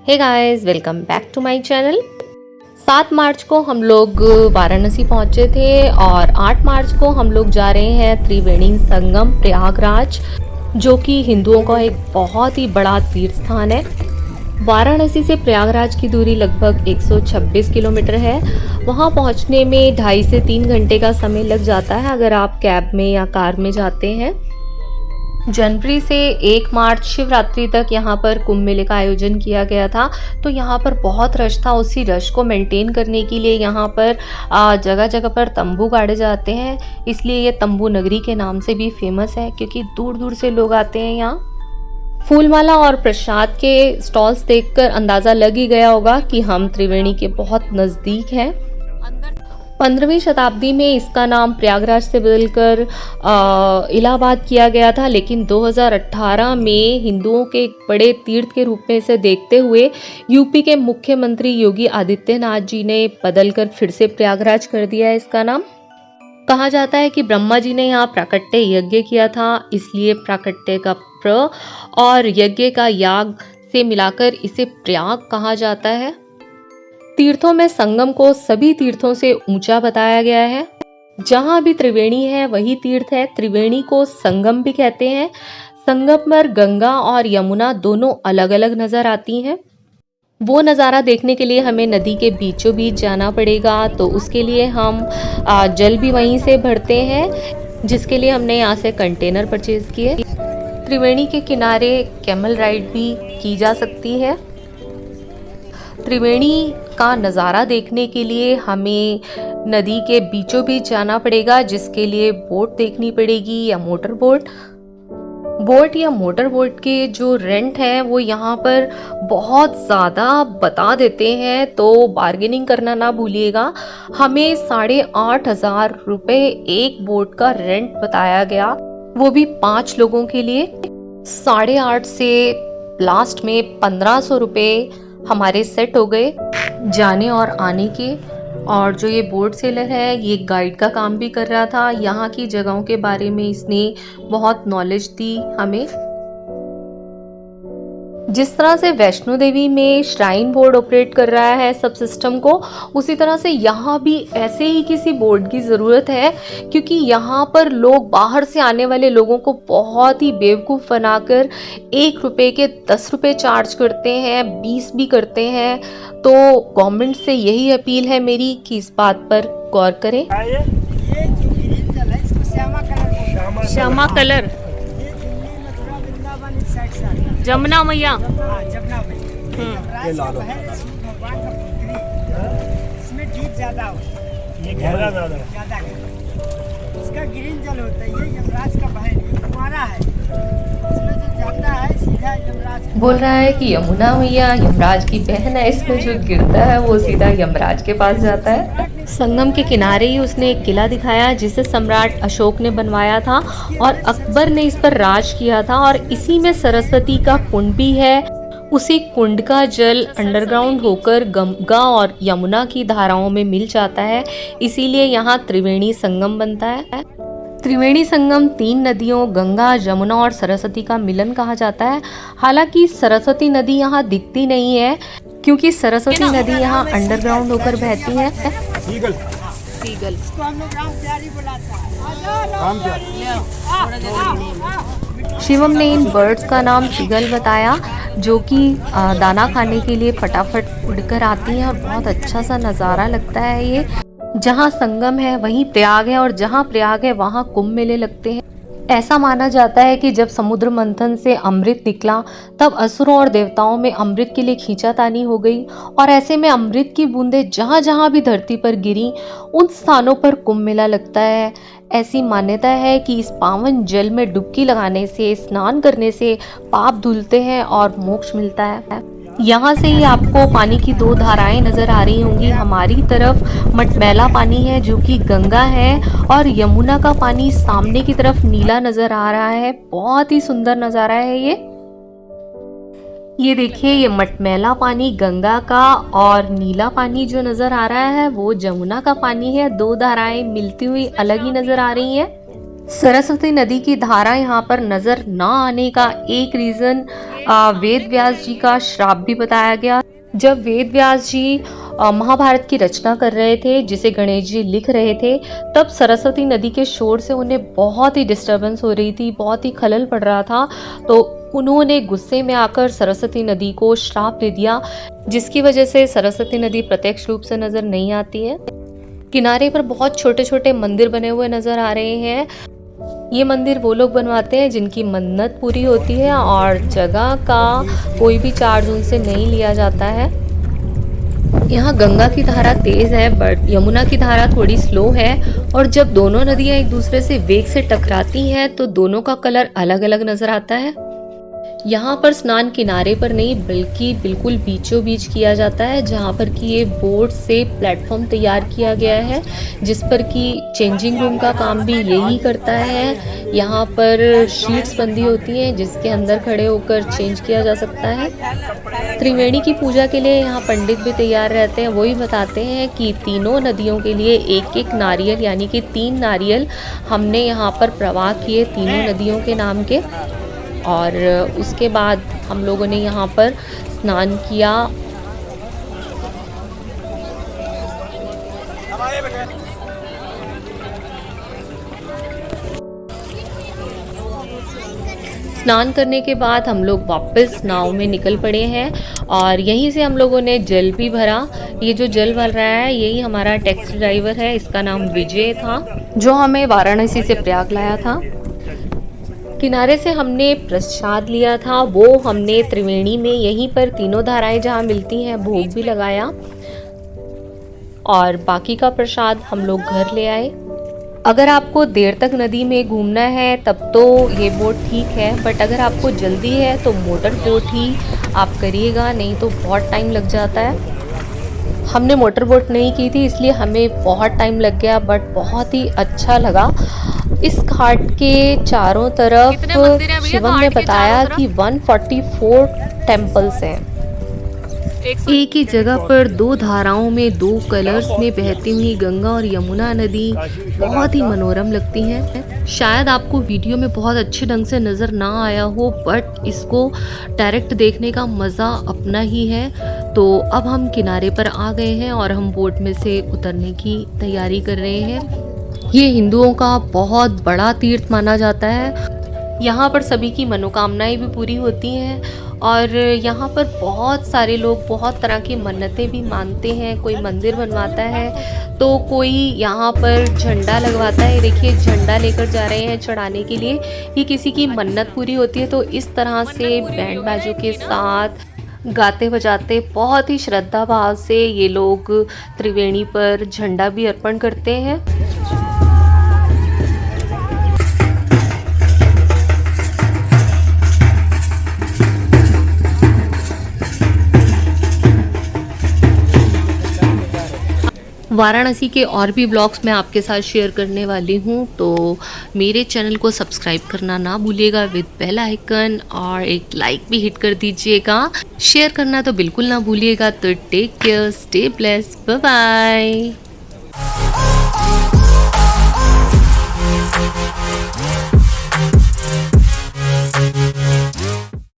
Hey guys, welcome back to my channel. 7 मार्च को हम लोग वाराणसी पहुंचे थे और 8 मार्च को हम लोग जा रहे हैं त्रिवेणी संगम प्रयागराज, जो कि हिंदुओं का एक बहुत ही बड़ा तीर्थ स्थान है। वाराणसी से प्रयागराज की दूरी लगभग 126 किलोमीटर है। वहां पहुंचने में 2.5 से 3 घंटे का समय लग जाता है अगर आप कैब में या कार में जाते हैं। जनवरी से 1 मार्च शिवरात्रि तक यहाँ पर कुंभ मेले का आयोजन किया गया था, तो यहाँ पर बहुत रश था। उसी रश को मेंटेन करने के लिए यहाँ पर जगह जगह पर तंबू गाड़े जाते हैं, इसलिए ये तंबू नगरी के नाम से भी फेमस है, क्योंकि दूर दूर से लोग आते हैं यहाँ। फूलमाला और प्रसाद के स्टॉल्स देखकर अंदाजा लग ही गया होगा कि हम त्रिवेणी के बहुत नजदीक हैं। 15वीं शताब्दी में इसका नाम प्रयागराज से बदलकर इलाहाबाद किया गया था, लेकिन 2018 में हिंदुओं के एक बड़े तीर्थ के रूप में इसे देखते हुए यूपी के मुख्यमंत्री योगी आदित्यनाथ जी ने बदलकर फिर से प्रयागराज कर दिया है इसका नाम। कहा जाता है कि ब्रह्मा जी ने यहाँ प्राकट्य यज्ञ किया था, इसलिए प्राकट्य का प्र और यज्ञ का याग से मिलाकर इसे प्रयाग कहा जाता है। तीर्थों में संगम को सभी तीर्थों से ऊंचा बताया गया है। जहां भी त्रिवेणी है वही तीर्थ है। त्रिवेणी को संगम भी कहते हैं। संगम पर गंगा और यमुना दोनों अलग अलग नजर आती हैं। वो नज़ारा देखने के लिए हमें नदी के बीचों बीच जाना पड़ेगा, तो उसके लिए हम जल भी वहीं से भरते हैं, जिसके लिए हमने यहाँ से कंटेनर परचेज किए। त्रिवेणी के किनारे कैमल राइड भी की जा सकती है। त्रिवेणी का नज़ारा देखने के लिए हमें नदी के बीचों बीच जाना पड़ेगा, जिसके लिए बोट देखनी पड़ेगी या मोटर बोट। बोट या मोटर बोट के जो रेंट है वो यहाँ पर बहुत ज़्यादा बता देते हैं, तो बार्गेनिंग करना ना भूलिएगा। हमें 8,500 रुपये एक बोट का रेंट बताया गया, वो भी 5 लोगों के लिए। 8.5 से लास्ट में 1,500 रुपये हमारे सेट हो गए जाने और आने के। और जो ये बोट सेलर है ये गाइड का काम भी कर रहा था। यहाँ की जगहों के बारे में इसने बहुत नॉलेज दी हमें। जिस तरह से वैष्णो देवी में श्राइन बोर्ड ऑपरेट कर रहा है सब सिस्टम को, उसी तरह से यहाँ भी ऐसे ही किसी बोर्ड की ज़रूरत है, क्योंकि यहाँ पर लोग बाहर से आने वाले लोगों को बहुत ही बेवकूफ़ बनाकर 1 रुपये के 10 रुपये चार्ज करते हैं, 20 भी करते हैं। तो गवर्नमेंट से यही अपील है मेरी कि इस बात पर गौर करें। श्यामा कलर जमुना मैया जमुना इसमें डीप ज्यादा होता है, ये गहरा ज्यादा इसका ग्रीन जल होता है। ये यमराज का बहन कुमारा है, इसमें जो जाता है सीधा यमराज। बोल रहा है कि यमुना मैया यमराज की बहन है, इसमें जो गिरता है वो सीधा यमराज के पास जाता है। संगम के किनारे ही उसने एक किला दिखाया जिसे सम्राट अशोक ने बनवाया था और अकबर ने इस पर राज किया था, और इसी में सरस्वती का कुंड भी है। उसी कुंड का जल अंडरग्राउंड होकर गंगा और यमुना की धाराओं में मिल जाता है, इसीलिए यहाँ त्रिवेणी संगम बनता है। त्रिवेणी संगम 3 नदियों गंगा, जमुना और सरस्वती का मिलन कहा जाता है। हालांकि सरस्वती नदी यहाँ दिखती नहीं है, क्योंकि सरस्वती नदी यहाँ अंडरग्राउंड होकर बहती है। सीगल इसको हम लोग राम प्यारी बुलाते हैं। शिवम ने इन बर्ड्स का नाम सीगल बताया, जो कि दाना खाने के लिए फटाफट उड़कर आती हैं और बहुत अच्छा सा नज़ारा लगता है ये। जहाँ संगम है वहीं प्रयाग है, और जहाँ प्रयाग है वहाँ कुंभ मेले लगते हैं। ऐसा माना जाता है कि जब समुद्र मंथन से अमृत निकला तब असुरों और देवताओं में अमृत के लिए खींचातानी हो गई, और ऐसे में अमृत की बूंदें जहाँ जहाँ भी धरती पर गिरी उन स्थानों पर कुंभ मेला लगता है। ऐसी मान्यता है कि इस पावन जल में डुबकी लगाने से, स्नान करने से पाप धुलते हैं और मोक्ष मिलता है। यहाँ से ही आपको पानी की 2 धाराएं नजर आ रही होंगी। हमारी तरफ मटमैला पानी है जो कि गंगा है, और यमुना का पानी सामने की तरफ नीला नजर आ रहा है। बहुत ही सुंदर नजारा है ये देखिए, ये मटमैला पानी गंगा का और नीला पानी जो नजर आ रहा है वो जमुना का पानी है। 2 धाराएं मिलती हुई अलग ही नजर आ रही हैं। सरस्वती नदी की धारा यहाँ पर नजर ना आने का एक रीजन वेद व्यास जी का श्राप भी बताया गया। जब वेद व्यास जी महाभारत की रचना कर रहे थे, जिसे गणेश जी लिख रहे थे, तब सरस्वती नदी के शोर से उन्हें बहुत ही डिस्टरबेंस हो रही थी, बहुत ही खलल पड़ रहा था। तो उन्होंने गुस्से में आकर सरस्वती नदी को श्राप दे दिया, जिसकी वजह से सरस्वती नदी प्रत्यक्ष रूप से नजर नहीं आती है। किनारे पर बहुत छोटे छोटे मंदिर बने हुए नजर आ रहे हैं। ये मंदिर वो लोग बनवाते हैं जिनकी मन्नत पूरी होती है और जगह का कोई भी चार्ज उनसे नहीं लिया जाता है। यहाँ गंगा की धारा तेज है बट यमुना की धारा थोड़ी स्लो है, और जब दोनों नदियाँ एक दूसरे से वेग से टकराती हैं तो दोनों का कलर अलग अलग नजर आता है। यहाँ पर स्नान किनारे पर नहीं बल्कि बिल्कुल बीचों बीच किया जाता है, जहाँ पर कि ये बोट से प्लेटफॉर्म तैयार किया गया है, जिस पर कि चेंजिंग रूम का काम भी यही करता है। यहाँ पर शीट्स बंधी होती हैं जिसके अंदर खड़े होकर चेंज किया जा सकता है। त्रिवेणी की पूजा के लिए यहाँ पंडित भी तैयार रहते हैं। वही बताते हैं कि तीनों नदियों के लिए एक एक नारियल यानी कि 3 नारियल हमने यहाँ पर प्रवाह किए तीनों नदियों के नाम के, और उसके बाद हम लोगों ने यहाँ पर स्नान किया। स्नान करने के बाद हम लोग वापस नाव में निकल पड़े हैं और यहीं से हम लोगों ने जल भी भरा। ये जो जल भर रहा है यही हमारा टैक्सी ड्राइवर है, इसका नाम विजय था, जो हमें वाराणसी से प्रयाग लाया था। किनारे से हमने प्रसाद लिया था, वो हमने त्रिवेणी में यहीं पर तीनों धाराएं जहाँ मिलती हैं भोग भी लगाया, और बाकी का प्रसाद हम लोग घर ले आए। अगर आपको देर तक नदी में घूमना है तब तो ये बोट ठीक है, बट अगर आपको जल्दी है तो मोटर बोट ही आप करिएगा, नहीं तो बहुत टाइम लग जाता है। हमने मोटर बोट नहीं की थी इसलिए हमें बहुत टाइम लग गया, बट बहुत ही अच्छा लगा। इस घाट के चारों तरफ शिवम ने बताया कि 144 टेम्पल्स हैं। एक ही जगह पर 2 धाराओं में 2 कलर्स में बहती हुई गंगा और यमुना नदी बहुत ही मनोरम लगती हैं। शायद आपको वीडियो में बहुत अच्छे ढंग से नज़र ना आया हो, बट इसको डायरेक्ट देखने का मज़ा अपना ही है। तो अब हम किनारे पर आ गए हैं और हम बोट में से उतरने की तैयारी कर रहे हैं। ये हिंदुओं का बहुत बड़ा तीर्थ माना जाता है। यहाँ पर सभी की मनोकामनाएं भी पूरी होती हैं, और यहाँ पर बहुत सारे लोग बहुत तरह की मन्नतें भी मानते हैं। कोई मंदिर बनवाता है तो कोई यहाँ पर झंडा लगवाता है। देखिए झंडा लेकर जा रहे हैं चढ़ाने के लिए, ये किसी की मन्नत पूरी होती है। तो इस तरह से बैंड बाजों के साथ गाते बजाते बहुत ही श्रद्धा भाव से ये लोग त्रिवेणी पर झंडा भी अर्पण करते हैं। वाराणसी के और भी ब्लॉग्स मैं आपके साथ शेयर करने वाली हूँ, तो मेरे चैनल को सब्सक्राइब करना ना भूलिएगा विद बेल आइकन, और एक लाइक भी हिट कर दीजिएगा। शेयर करना तो बिल्कुल ना भूलिएगा। तो take care, stay blessed, bye bye.